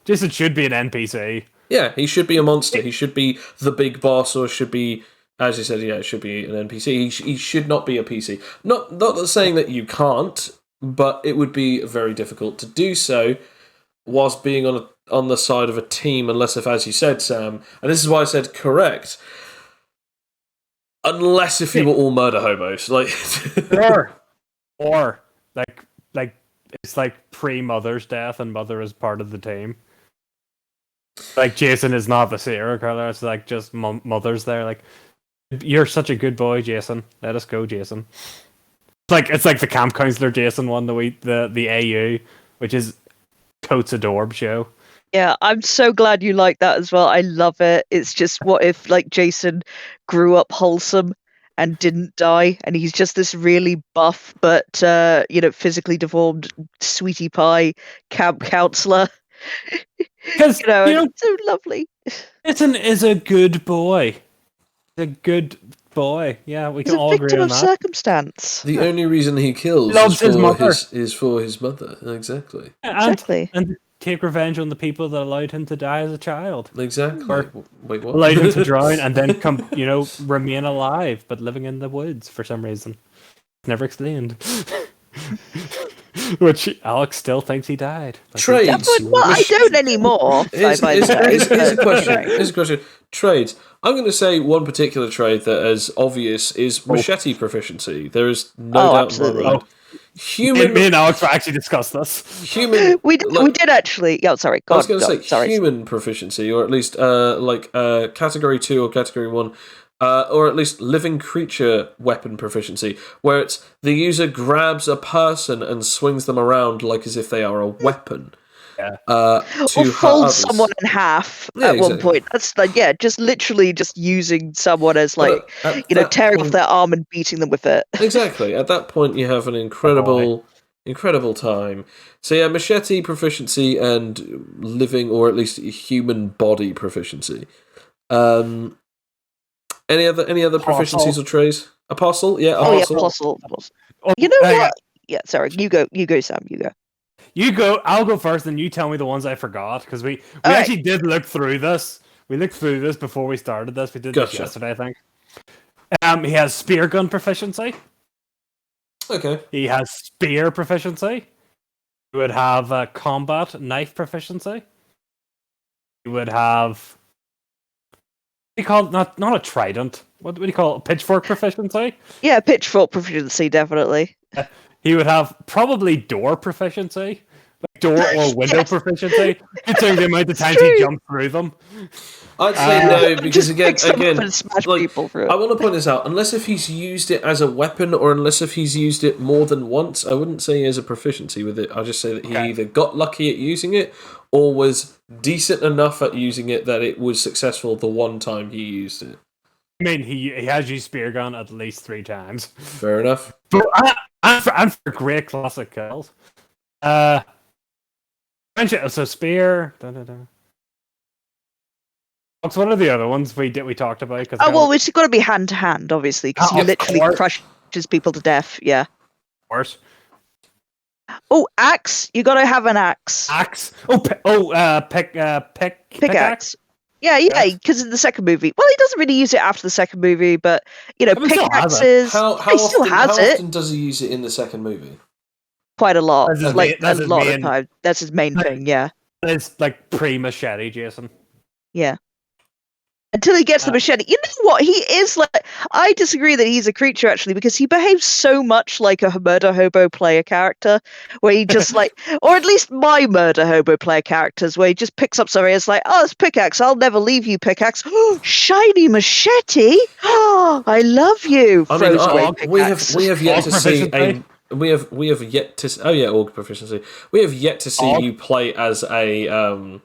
Jason should be an NPC. Yeah, he should be a monster. He should be the big boss, or should be, as you said, it should be an NPC. He should not be a PC. Not saying that you can't, but it would be very difficult to do so whilst being on the side of a team, unless if, as you said, Sam, and this is why I said correct, unless if you were all murder hobos, like or like it's like pre-Mother's death and Mother is part of the team. Like Jason is not the serial killer; it's like just Mother's there. Like, you're such a good boy, Jason. Let us go, Jason. It's like the camp counselor Jason one, the AU, which is totes adorb show. Yeah, I'm so glad you like that as well. I love it. It's just, what if like Jason grew up wholesome and didn't die, and he's just this really buff but physically deformed sweetie pie camp counselor. Because it's so lovely. Jason is a good boy. A good boy. Yeah, we can all agree on that. He's a victim of circumstance. The only reason he kills is for his mother. Exactly. And take revenge on the people that allowed him to die as a child. Exactly. Wait, what? Allowed him to drown and then remain alive, but living in the woods for some reason. Never explained. Which Alex still thinks he died. Trades. Well, I don't anymore. Here's by the way, a but, question. you know. Here's a question. Trades. I'm going to say one particular trade that is obvious is Machete Proficiency. There is no doubt absolutely. in my mind. Human. Me and Alex actually discussed this. Human. We did actually. Yeah, sorry. I was going to say sorry. human proficiency, or at least category 2 or category 1, or at least living creature weapon proficiency, where it's the user grabs a person and swings them around like as if they are a weapon. Yeah. Or folds someone in half at one point. That's like, just literally just using someone as tearing off their arm and beating them with it. Exactly. At that point, you have an incredible time. So yeah, machete proficiency and living, or at least human body proficiency. Any other proficiencies or traits? Apostle, yeah. Apostle. You know what? Yeah, sorry. You go, Sam. You go. You go. I'll go first, and you tell me the ones I forgot, because we actually did look through this. We looked through this before we started this. We did this yesterday, I think. He has spear gun proficiency. Okay. He has spear proficiency. He would have combat knife proficiency. He would have. What do you call it? Not a trident. What do you call it? Pitchfork proficiency? Yeah, pitchfork proficiency, definitely. He would have probably door proficiency, like door or window proficiency, considering the amount of times he jumped through them. I'd say no, because again, smash people through it. I want to point this out. Unless if he's used it as a weapon, or unless if he's used it more than once, I wouldn't say he has a proficiency with it. I'll just say that he either got lucky at using it, or was decent enough at using it that it was successful the one time he used it. I mean, he has used spear gun at least 3 times. Fair enough. But and for great classic kills. So spear. So what are the other ones we talked about? It's got to be hand to hand, obviously, because he literally crushes people to death. Yeah. Of course. Oh, axe! You got to have an axe. Axe. Pickaxe. Yeah, because in the second movie, well, he doesn't really use it after the second movie, but pickaxes. How often does he use it in the second movie? Quite a lot. That's a lot of time. That's his main thing. Yeah. It's like pre-machete, Jason. Yeah. Until he gets the machete. You know what? He is like... I disagree that he's a creature, actually, because he behaves so much like a murder hobo player character, where he just like... Or at least my murder hobo player characters, where he just picks up something and it's like, oh, it's pickaxe. I'll never leave you, pickaxe. Oh, shiny machete. Oh, I love you. I mean, we have yet to see a... We have yet to... Oh, yeah, Org Proficiency. We have yet to see you play as a...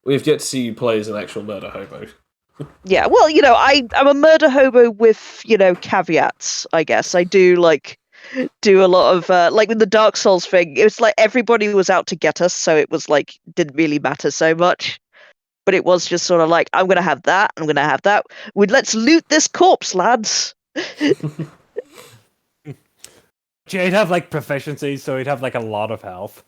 We have yet to see you play as an actual murder hobo. Yeah, well, I'm a murder hobo with, caveats, I guess. I do a lot of, like with the Dark Souls thing, it was like everybody was out to get us, so it was like, didn't really matter so much. But it was just sort of like, I'm going to have that, let's loot this corpse, lads. Yeah, he'd have like proficiency, so he'd have like a lot of health.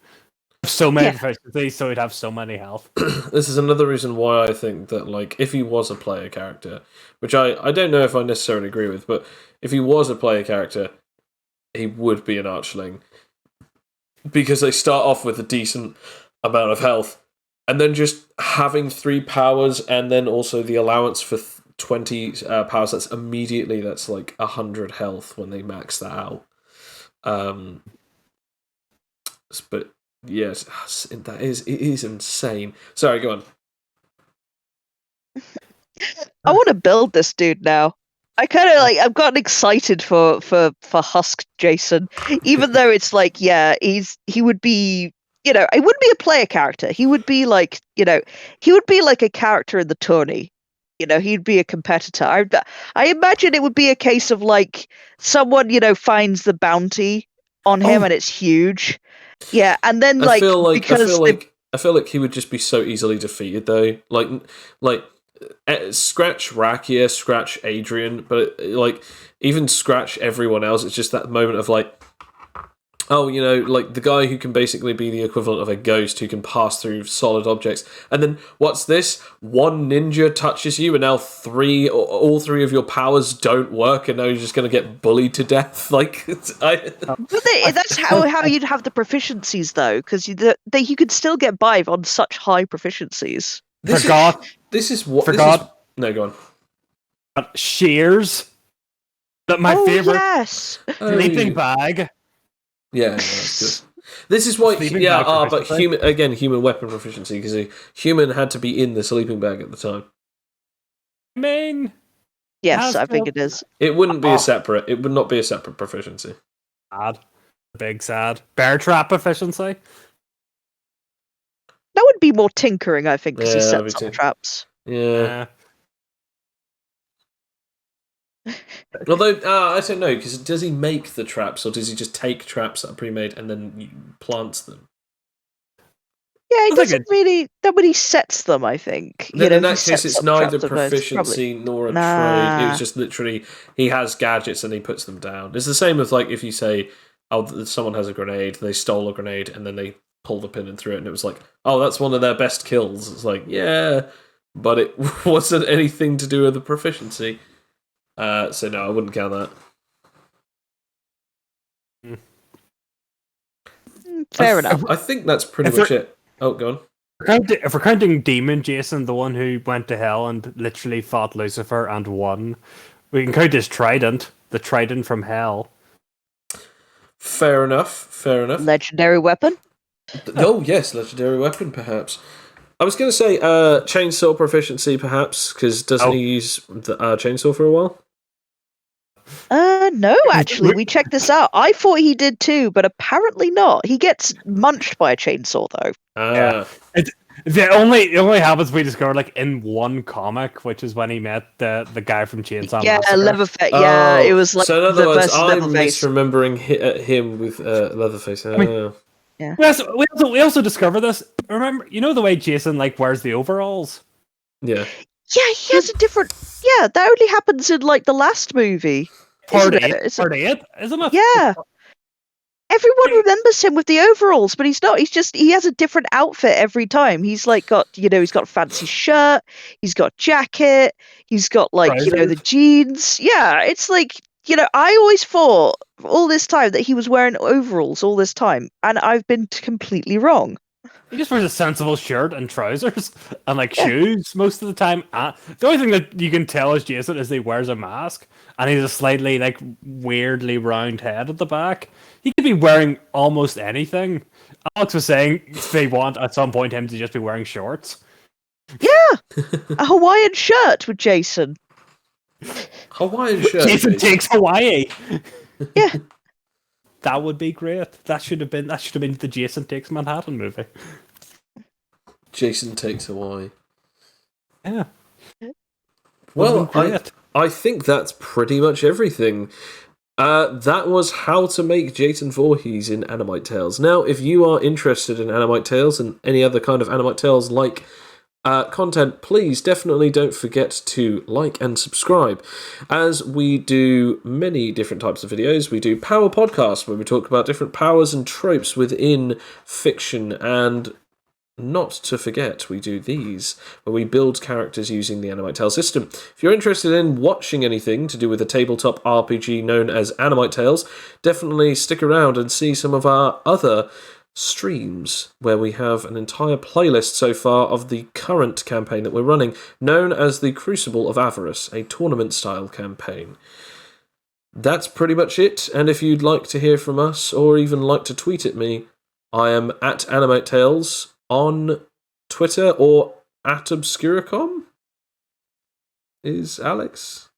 So many proficiencies, so he'd have so many health. This is another reason why I think that, like, if he was a player character, which I don't know if I necessarily agree with, but if he was a player character, he would be an archling. Because they start off with a decent amount of health, and then just having 3 powers, and then also the allowance for 20 powers, that's like 100 health when they max that out. But... Yes, it is insane. Sorry, go on. I want to build this dude now. I kind of I've gotten excited for Husk Jason, even though it's like, he would be, he wouldn't be a player character. He would be like, he would be like a character in the tourney. He'd be a competitor. I imagine it would be a case of like someone, finds the bounty on him and it's huge. Yeah, and then I feel like he would just be so easily defeated though. Like scratch Rakia, scratch Adrian, but like even scratch everyone else. It's just that moment of like, oh, like the guy who can basically be the equivalent of a ghost who can pass through solid objects. And then, what's this? One ninja touches you, and now all three of your powers don't work, and now you're just going to get bullied to death. Like, That's how you'd have the proficiencies, though, because you could still get by on such high proficiencies. Forgot. No, go on. Shears. My favorite. Yes. Sleeping bag. Yeah, that's good. This is why, but human weapon proficiency, because a human had to be in the sleeping bag at the time. I mean, yes, I think it is. It wouldn't be it would not be a separate proficiency. Sad. Big sad. Bear trap proficiency. That would be more tinkering, I think, because he sets up traps. Yeah. Although, I don't know, because does he make the traps, or does he just take traps that are pre-made and then plants them? Yeah, he doesn't really. Nobody sets them, I think. Then in that case, it's neither proficiency nor a trade. It was just literally, he has gadgets and he puts them down. It's the same with, like, if you say, oh, someone has a grenade, they stole a grenade, and then they pull the pin and threw it, and it was like, oh, that's one of their best kills. It's like, yeah, but it wasn't anything to do with the proficiency. So no, I wouldn't count that. Fair enough. I think that's pretty much it. Oh, go on. If we're counting Demon Jason, the one who went to hell and literally fought Lucifer and won, we can count his trident, the trident from hell. Fair enough. Legendary weapon? Oh, yes, legendary weapon, perhaps. I was going to say chainsaw proficiency, perhaps, because doesn't he use the chainsaw for a while? No, actually, we checked this out. I thought he did too, but apparently not. He gets munched by a chainsaw, though. Yeah. It only happens we discovered like in one comic, which is when he met the guy from Chainsaw Massacre. Leatherface. Yeah, it was like so in other words, I'm Leatherface. misremembering him with Leatherface. Yeah. We also discovered this. Remember, the way Jason like wears the overalls? Yeah. Yeah, he has a different. Yeah, that only happens in like the last movie. Part 8, isn't it? Yeah. Everyone remembers him with the overalls, but he's not. He has a different outfit every time. He's like he's got a fancy shirt, he's got jacket, he's got like, the jeans. Yeah, it's like, I always thought all this time that he was wearing overalls all this time, and I've been completely wrong. He just wears a sensible shirt and trousers and like shoes most of the time. The only thing that you can tell is Jason is he wears a mask and he's a slightly like weirdly round head at the back. He could be wearing almost anything. Alex was saying they want at some point him to just be wearing shorts. Yeah, a Hawaiian shirt with Jason. Hawaiian shirt. Jason takes Hawaii. Yeah. That would be great. That should have been the Jason Takes Manhattan movie. Jason Takes Hawaii. Yeah. Well, I think that's pretty much everything. That was how to make Jason Voorhees in Animite Tales. Now, if you are interested in Animite Tales and any other kind of Animite Tales like content, please definitely don't forget to like and subscribe, as we do many different types of videos. We do power podcasts where we talk about different powers and tropes within fiction, and not to forget, we do these where we build characters using the Animite Tales system. If you're interested in watching anything to do with a tabletop RPG known as Animite Tales, definitely stick around and see some of our other streams, where we have an entire playlist so far of the current campaign that we're running, known as the Crucible of Avarice, a tournament-style campaign. That's pretty much it, and if you'd like to hear from us, or even like to tweet at me, I am at Animate Tales on Twitter, or at Obscuracom. Is Alex?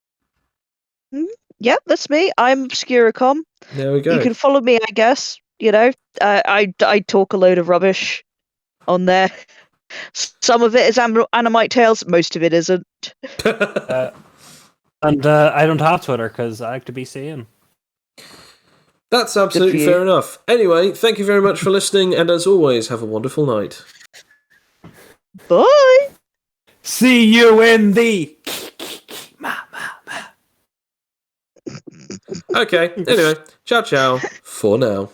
Yep, that's me. I'm Obscuracom. There we go. You can follow me, I guess. I talk a load of rubbish on there. Some of it is Animite Tales, most of it isn't. And I don't have Twitter because I like to be seen. That's absolutely fair enough. Anyway, thank you very much for listening, and as always, have a wonderful night. Bye! See you in the... Okay, anyway, ciao ciao for now.